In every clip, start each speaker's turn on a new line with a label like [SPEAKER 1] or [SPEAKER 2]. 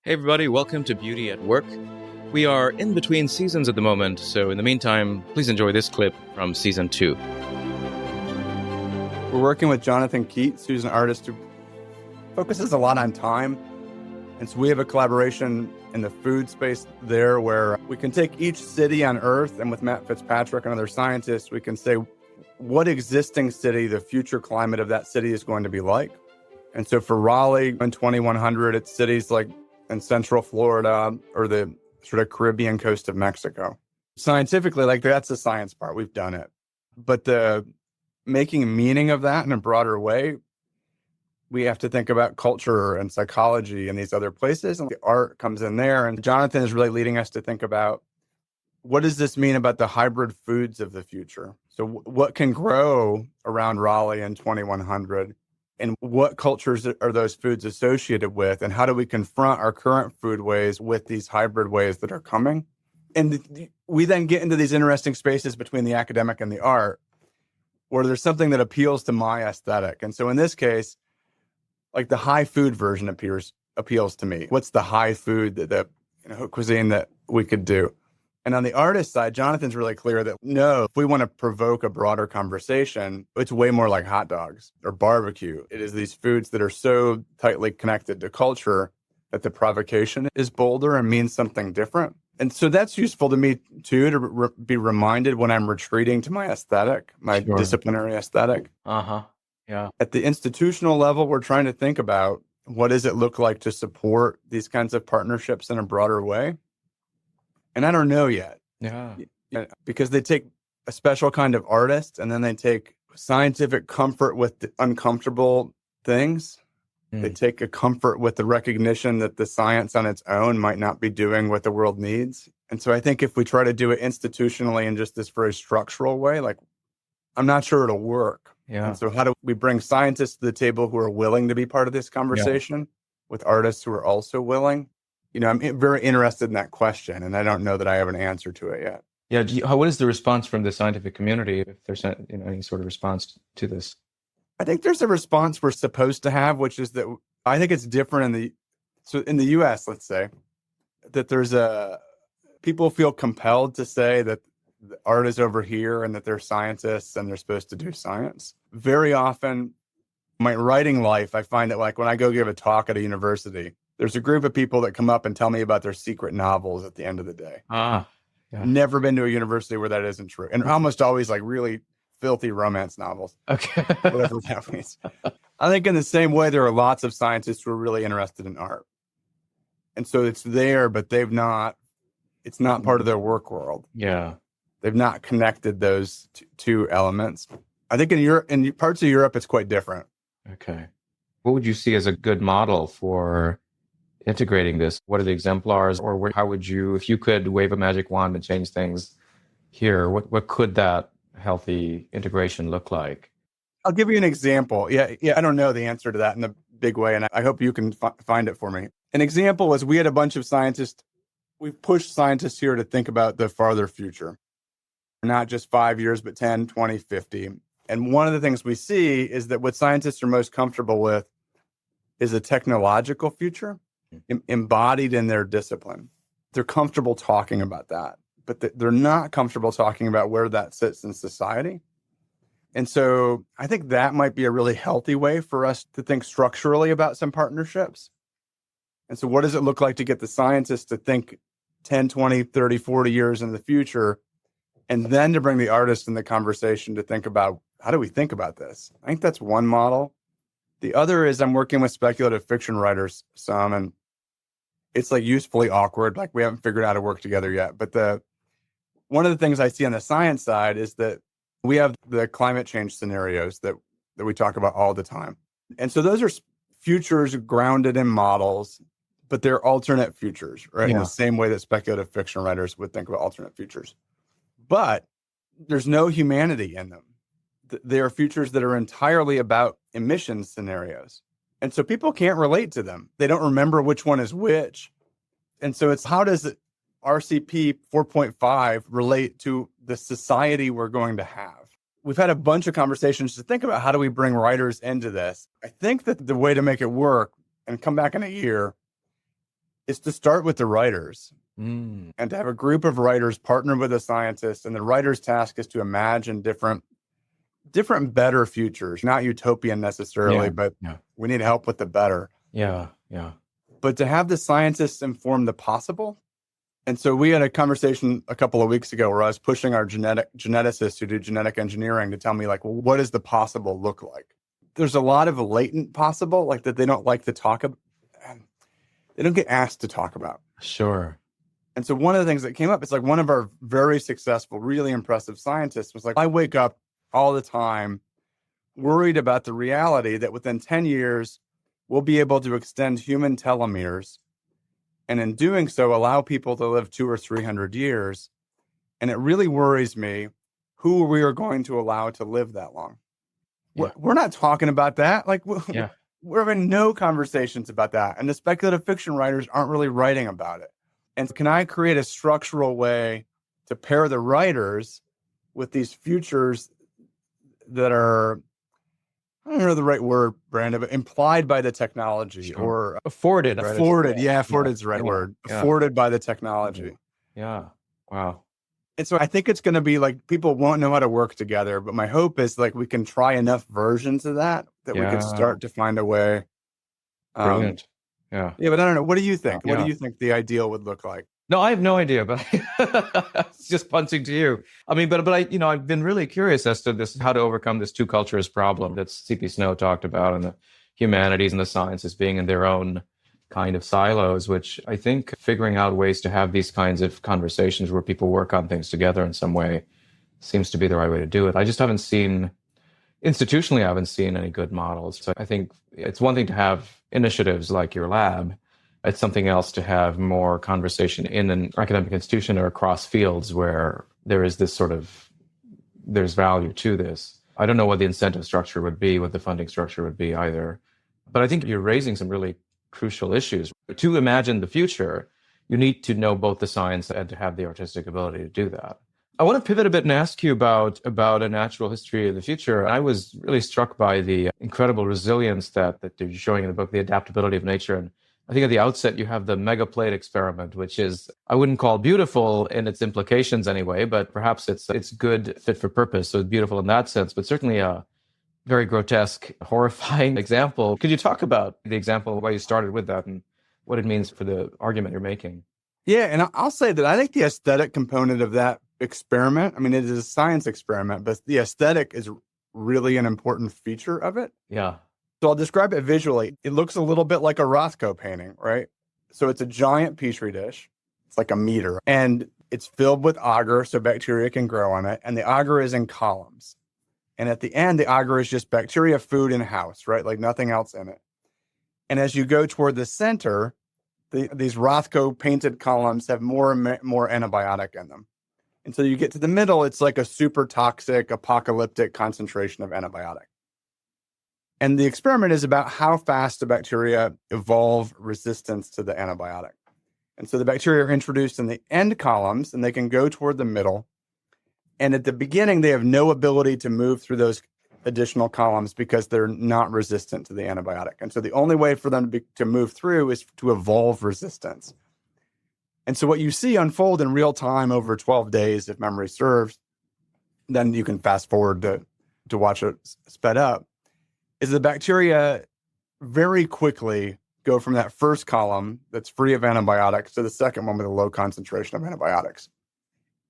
[SPEAKER 1] Hey everybody, welcome to Beauty at Work. We are in between seasons at the moment, so in the meantime, please enjoy this clip from season 2.
[SPEAKER 2] We're working with Jonathan Keats, who's an artist who focuses a lot on time. And so we have a collaboration in the food space there where we can take each city on Earth, and with Matt Fitzpatrick and other scientists, we can say what existing city the future climate of that city is going to be like. And so for Raleigh in 2100, it's cities like in central Florida or the sort of Caribbean coast of Mexico. Scientifically, like that's the science part. We've done it. But the making meaning of that in a broader way, we have to think about culture and psychology and these other places. And the art comes in there. And Jonathan is really leading us to think about what does this mean about the hybrid foods of the future? So what can grow around Raleigh in 2100? And what cultures are those foods associated with? And how do we confront our current food ways with these hybrid ways that are coming? And we then get into these interesting spaces between the academic and the art, where there's something that appeals to my aesthetic. And so in this case, like the high food version appeals to me. What's the high food that cuisine that we could do? And on the artist side, Jonathan's really clear that no, if we want to provoke a broader conversation, it's way more like hot dogs or barbecue. It is these foods that are so tightly connected to culture that the provocation is bolder and means something different. And so that's useful to me too, to be reminded when I'm retreating to my aesthetic, my disciplinary aesthetic.
[SPEAKER 1] Yeah.
[SPEAKER 2] At the institutional level, we're trying to think about what does it look like to support these kinds of partnerships in a broader way. And I don't know yet.
[SPEAKER 1] Yeah.
[SPEAKER 2] Because they take a special kind of artist and then they take scientific comfort with the uncomfortable things. They take a comfort with the recognition that the science on its own might not be doing what the world needs. And so I think if we try to do it institutionally in just this very structural way, like I'm not sure it'll work.
[SPEAKER 1] Yeah.
[SPEAKER 2] And so how do we bring scientists to the table who are willing to be part of this conversation with artists who are also willing? I'm very interested in that question, and I don't know that I have an answer to it yet.
[SPEAKER 1] Yeah. What is the response from the scientific community, if there's any sort of response to this?
[SPEAKER 2] I think there's a response we're supposed to have, which is that I think it's different in the US, let's say, that people feel compelled to say that the art is over here and that they're scientists and they're supposed to do science. Very often, my writing life, I find that like when I go give a talk at a university, there's a group of people that come up and tell me about their secret novels at the end of the day.
[SPEAKER 1] Yeah.
[SPEAKER 2] Never been to a university where that isn't true. And almost always like really filthy romance novels.
[SPEAKER 1] Okay.
[SPEAKER 2] Whatever that means. I think in the same way, there are lots of scientists who are really interested in art. And so it's there, but it's not part of their work world.
[SPEAKER 1] Yeah.
[SPEAKER 2] They've not connected those two elements. I think in parts of Europe, it's quite different.
[SPEAKER 1] Okay. What would you see as a good model for integrating this? What are the exemplars, or how would you, if you could wave a magic wand and change things here, what could that healthy integration look like?
[SPEAKER 2] I'll give you an example. Yeah, I don't know the answer to that in a big way, and I hope you can find it for me. An example was we had a bunch of scientists. We've pushed scientists here to think about the farther future, not just 5 years, but 10, 20, 50. And one of the things we see is that what scientists are most comfortable with is a technological future embodied in their discipline. They're comfortable talking about that, but they're not comfortable talking about where that sits in society. And so I think that might be a really healthy way for us to think structurally about some partnerships. And so what does it look like to get the scientists to think 10, 20, 30, 40 years in the future, and then to bring the artists in the conversation to think about how do we think about this? I think that's one model. The other is I'm working with speculative fiction writers some, and it's like usefully awkward. Like we haven't figured out how to work together yet. But one of the things I see on the science side is that we have the climate change scenarios that we talk about all the time. And so those are futures grounded in models, but they're alternate futures, right?
[SPEAKER 1] Yeah.
[SPEAKER 2] In the same way that speculative fiction writers would think about alternate futures. But there's no humanity in them. They are futures that are entirely about emission scenarios. And so people can't relate to them. They don't remember which one is which. And so it's how does RCP 4.5 relate to the society we're going to have? We've had a bunch of conversations to think about how do we bring writers into this. I think that the way to make it work and come back in a year is to start with the writers
[SPEAKER 1] Mm.
[SPEAKER 2] and to have a group of writers partner with a scientist. And the writer's task is to imagine different, better futures, not utopian necessarily,
[SPEAKER 1] Yeah.
[SPEAKER 2] but
[SPEAKER 1] Yeah.
[SPEAKER 2] we need help with the better.
[SPEAKER 1] Yeah. Yeah.
[SPEAKER 2] But to have the scientists inform the possible. And so we had a conversation a couple of weeks ago where I was pushing our geneticists who do genetic engineering to tell me, like, well, what does the possible look like? There's a lot of latent possible, like that they don't like to talk about. They don't get asked to talk about.
[SPEAKER 1] Sure.
[SPEAKER 2] And so one of the things that came up, it's like one of our very successful, really impressive scientists was like, I wake up all the time worried about the reality that within 10 years, we'll be able to extend human telomeres. And in doing so, allow people to live 200 or 300 years. And it really worries me who we are going to allow to live that long.
[SPEAKER 1] Yeah.
[SPEAKER 2] We're not talking about that. Like,
[SPEAKER 1] Yeah.
[SPEAKER 2] we're having no conversations about that. And the speculative fiction writers aren't really writing about it. And can I create a structural way to pair the writers with these futures that are, I don't know the right word, Brandon, but implied by the technology,
[SPEAKER 1] Sure.
[SPEAKER 2] or
[SPEAKER 1] Afforded.
[SPEAKER 2] afforded. Yeah, afforded's the right word.
[SPEAKER 1] Yeah.
[SPEAKER 2] Afforded by the technology.
[SPEAKER 1] Yeah. Wow.
[SPEAKER 2] And so I think it's going to be like people won't know how to work together. But my hope is like we can try enough versions of that we could start to find a way.
[SPEAKER 1] Brilliant. Yeah.
[SPEAKER 2] Yeah, but I don't know. What do you think?
[SPEAKER 1] Yeah.
[SPEAKER 2] What do you think the ideal would look like?
[SPEAKER 1] No, I have no idea, but it's just punching to you. I mean, but I've been really curious as to this, how to overcome this two cultures problem that C.P. Snow talked about, and the humanities and the sciences being in their own kind of silos, which I think figuring out ways to have these kinds of conversations where people work on things together in some way seems to be the right way to do it. I just haven't seen, institutionally, I haven't seen any good models. So I think it's one thing to have initiatives like your lab. It's something else to have more conversation in an academic institution or across fields where there is this sort of, there's value to this. I don't know what the incentive structure would be, what the funding structure would be either. But I think you're raising some really crucial issues. To imagine the future, you need to know both the science and to have the artistic ability to do that. I want to pivot a bit and ask you about a natural history of the future. I was really struck by the incredible resilience that you're showing in the book, the adaptability of nature. And I think at the outset, you have the megaplate experiment, which is, I wouldn't call beautiful in its implications anyway, but perhaps it's good fit for purpose. So it's beautiful in that sense, but certainly a very grotesque, horrifying example. Could you talk about the example, why you started with that and what it means for the argument you're making?
[SPEAKER 2] Yeah, and I'll say that I think the aesthetic component of that experiment, I mean, it is a science experiment, but the aesthetic is really an important feature of it.
[SPEAKER 1] Yeah.
[SPEAKER 2] So I'll describe it visually. It looks a little bit like a Rothko painting, right? So it's a giant petri dish. It's like a meter. And it's filled with agar so bacteria can grow on it. And the agar is in columns. And at the end, the agar is just bacteria, food, and house, right? Like nothing else in it. And as you go toward the center, these Rothko painted columns have more and more antibiotic in them. And so you get to the middle, it's like a super toxic, apocalyptic concentration of antibiotic. And the experiment is about how fast the bacteria evolve resistance to the antibiotic. And so the bacteria are introduced in the end columns, and they can go toward the middle. And at the beginning, they have no ability to move through those additional columns because they're not resistant to the antibiotic. And so the only way for them to move through is to evolve resistance. And so what you see unfold in real time over 12 days, if memory serves, then you can fast forward to watch it sped up, is the bacteria very quickly go from that first column that's free of antibiotics to the second one with a low concentration of antibiotics.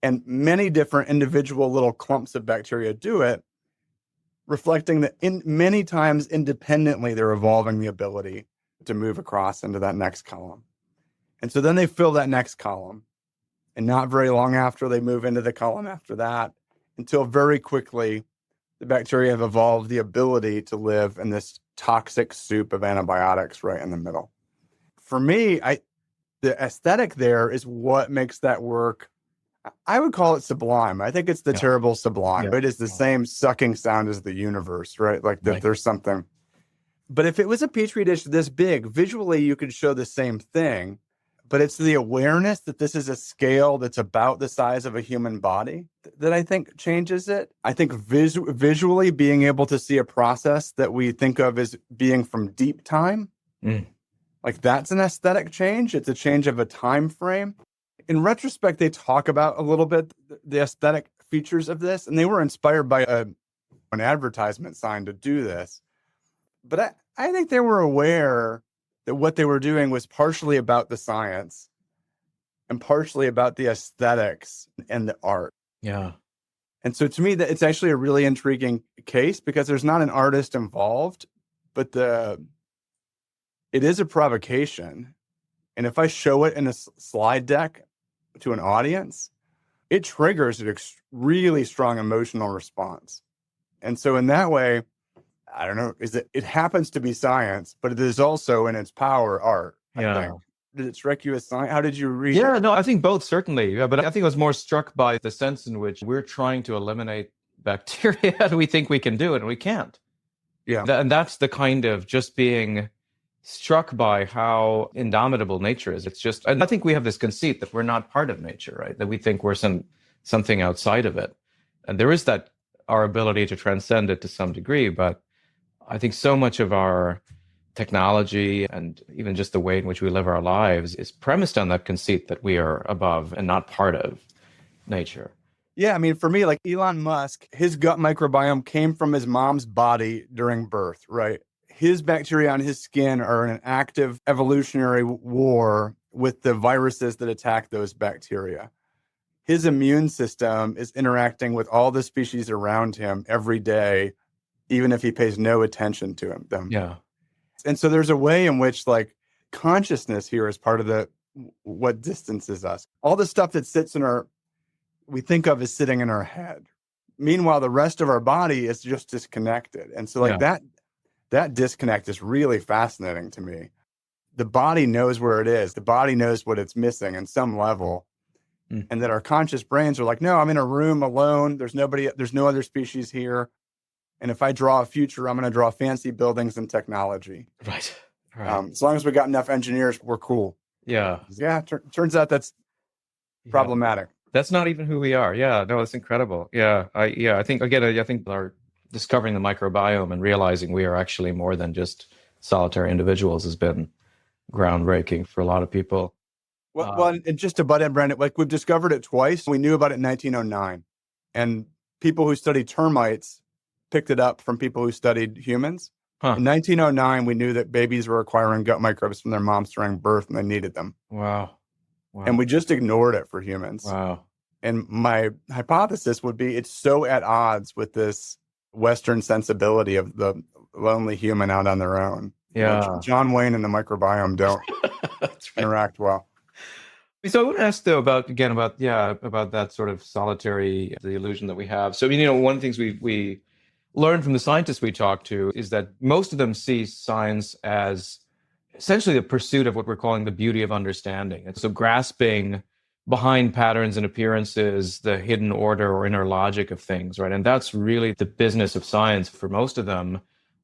[SPEAKER 2] And many different individual little clumps of bacteria do it, reflecting that many times independently, they're evolving the ability to move across into that next column. And so then they fill that next column. And not very long after, they move into the column after that, until very quickly, the bacteria have evolved the ability to live in this toxic soup of antibiotics right in the middle. For me, the aesthetic there is what makes that work. I would call it sublime. I think it's the terrible sublime.
[SPEAKER 1] Yeah.
[SPEAKER 2] It is the same sucking sound as the universe, right? Like that there's something. But if it was a petri dish this big, visually you could show the same thing. But it's the awareness that this is a scale that's about the size of a human body that I think changes it. I think visually being able to see a process that we think of as being from deep time Like that's an aesthetic change. It's a change of a time frame. In retrospect, they talk about a little bit the aesthetic features of this, and they were inspired by an advertisement sign to do this. But I think they were aware that what they were doing was partially about the science and partially about the aesthetics and the art.
[SPEAKER 1] Yeah.
[SPEAKER 2] And so to me, that it's actually a really intriguing case because there's not an artist involved, but it is a provocation. And if I show it in a slide deck to an audience, it triggers a really strong emotional response. And so in that way, I don't know, it happens to be science, but it is also in its power art, I think. Did it strike you as science? How did you read it?
[SPEAKER 1] Yeah, no, I think both, certainly. Yeah, but I think I was more struck by the sense in which we're trying to eliminate bacteria and we think we can do it and we can't.
[SPEAKER 2] Yeah.
[SPEAKER 1] And that's the kind of just being struck by how indomitable nature is. It's just, and I think we have this conceit that we're not part of nature, right? That we think we're something outside of it. And there is that, our ability to transcend it to some degree, but I think so much of our technology and even just the way in which we live our lives is premised on that conceit that we are above and not part of nature.
[SPEAKER 2] Yeah, I mean, for me, like Elon Musk, his gut microbiome came from his mom's body during birth, right? His bacteria on his skin are in an active evolutionary war with the viruses that attack those bacteria. His immune system is interacting with all the species around him every day, even if he pays no attention to them.
[SPEAKER 1] Yeah.
[SPEAKER 2] And so there's a way in which like consciousness here is part of what distances us. All the stuff that we think of as sitting in our head. Meanwhile, the rest of our body is just disconnected. And so like that disconnect is really fascinating to me. The body knows where it is. The body knows what it's missing in some level. And that our conscious brains are like, no, I'm in a room alone. There's no other species here. And if I draw a future, I'm going to draw fancy buildings and technology.
[SPEAKER 1] Right.
[SPEAKER 2] As long as we got enough engineers, we're cool.
[SPEAKER 1] Yeah.
[SPEAKER 2] Yeah. Turns out that's problematic.
[SPEAKER 1] That's not even who we are. Yeah. No, that's incredible. Yeah. I think our discovering the microbiome and realizing we are actually more than just solitary individuals has been groundbreaking for a lot of people.
[SPEAKER 2] Well, and just to butt in, Brandon, like we've discovered it twice. We knew about it in 1909. And people who studied termites picked it up from people who studied humans. In 1909, we knew that babies were acquiring gut microbes from their moms during birth and they needed them.
[SPEAKER 1] Wow.
[SPEAKER 2] And we just ignored it for humans.
[SPEAKER 1] Wow.
[SPEAKER 2] And my hypothesis would be it's so at odds with this Western sensibility of the lonely human out on their own.
[SPEAKER 1] Yeah.
[SPEAKER 2] John Wayne and the microbiome don't interact well.
[SPEAKER 1] So I want to ask though about that sort of solitary, the illusion that we have. So, one of the things we learned from the scientists we talked to is that most of them see science as essentially the pursuit of what we're calling the beauty of understanding. And so grasping behind patterns and appearances, the hidden order or inner logic of things, right? And that's really the business of science for most of them.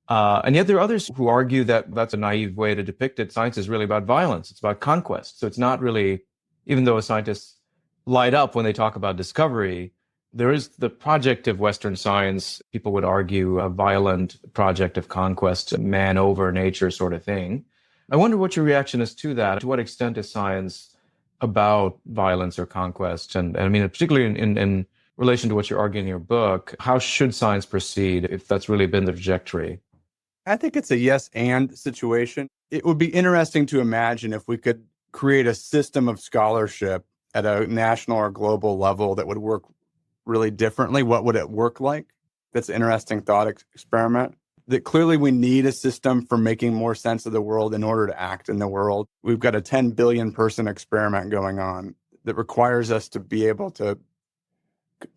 [SPEAKER 1] And yet there are others who argue that that's a naive way to depict it. Science is really about violence. It's about conquest. So it's not really, even though scientists light up when they talk about discovery, there is the project of Western science, people would argue, a violent project of conquest, man over nature sort of thing. I wonder what your reaction is to that. To what extent is science about violence or conquest? And I mean, particularly in relation to what you're arguing in your book, how should science proceed if that's really been the trajectory?
[SPEAKER 2] I think it's a yes and situation. It would be interesting to imagine if we could create a system of scholarship at a national or global level that would work really differently. What would it work like? That's an interesting thought experiment. That clearly we need a system for making more sense of the world in order to act in the world. We've got a 10 billion person experiment going on that requires us to be able to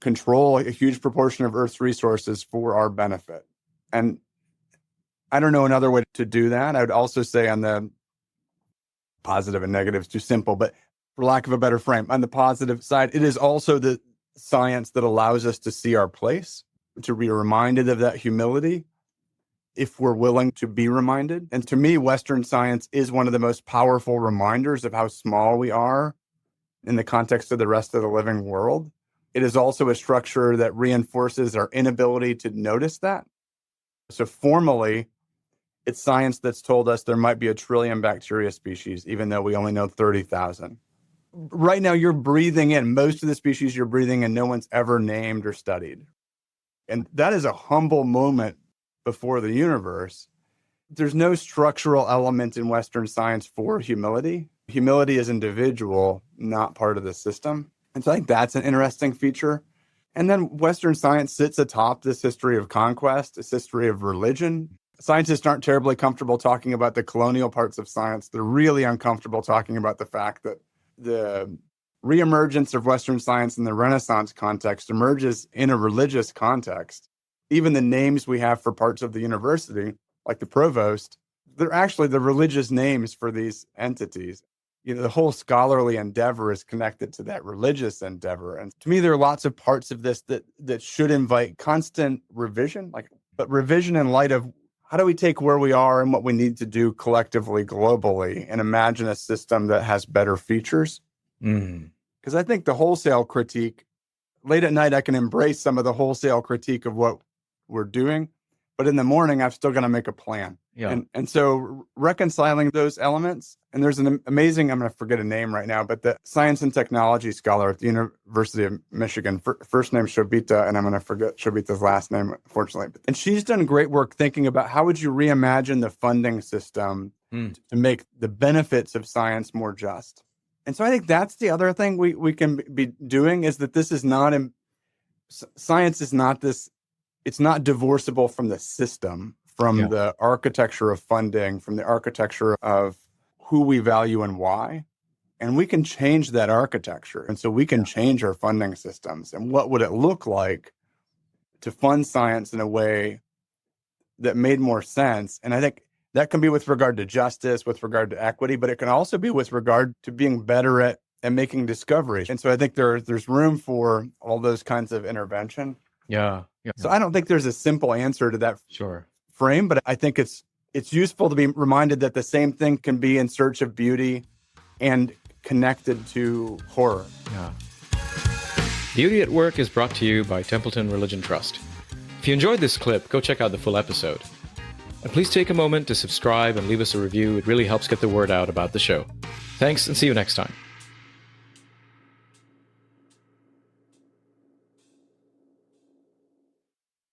[SPEAKER 2] control a huge proportion of Earth's resources for our benefit. And I don't know another way to do that. I would also say on the positive and negative is too simple, but for lack of a better frame, on the positive side, it is also the science that allows us to see our place, to be reminded of that humility if we're willing to be reminded. And to me, Western science is one of the most powerful reminders of how small we are in the context of the rest of the living world. It is also a structure that reinforces our inability to notice that. So formally, It's science that's told us there might be 1 trillion bacteria species, even though we only know 30,000. Right now, you're breathing in most of the species you're breathing in, no one's ever named or studied. And that is a humble moment before the universe. There's no structural element in Western science for humility. Humility is individual, not part of the system. And so I think that's an interesting feature. And then Western science sits atop this history of conquest, this history of religion. Scientists aren't terribly comfortable talking about the colonial parts of science. They're really uncomfortable talking about the fact that the reemergence of Western science in the Renaissance context emerges in a religious context. Even the names we have for parts of the university, like the provost, they're actually the religious names for these entities. The whole scholarly endeavor is connected to that religious endeavor. And to me, there are lots of parts of this that should invite constant revision, but revision in light of how do we take where we are and what we need to do collectively, globally, and imagine a system that has better features. Because I think the wholesale critique, late at night, I can embrace some of the wholesale critique of what we're doing, but in the morning, I'm still going to make a plan.
[SPEAKER 1] Yeah.
[SPEAKER 2] And so reconciling those elements, and there's an amazing, I'm going to forget a name right now, but the science and technology scholar at the University of Michigan, first name Shobita, and I'm going to forget Shobita's last name, unfortunately. And she's done great work thinking about how would you reimagine the funding system to make the benefits of science more just. And so I think that's the other thing we can be doing, is that this is not, science is not this, it's not divorceable from the system, from the architecture of funding, from the architecture of who we value and why. And we can change that architecture. And so we can change our funding systems. And what would it look like to fund science in a way that made more sense? And I think that can be with regard to justice, with regard to equity, but it can also be with regard to being better at making discoveries. And so I think there's room for all those kinds of intervention.
[SPEAKER 1] Yeah.
[SPEAKER 2] So I don't think there's a simple answer to that frame, but I think it's useful to be reminded that the same thing can be in search of beauty and connected to horror.
[SPEAKER 1] Yeah. Beauty at Work is brought to you by Templeton Religion Trust. If you enjoyed this clip, go check out the full episode. And please take a moment to subscribe and leave us a review. It really helps get the word out about the show. Thanks, and see you next time.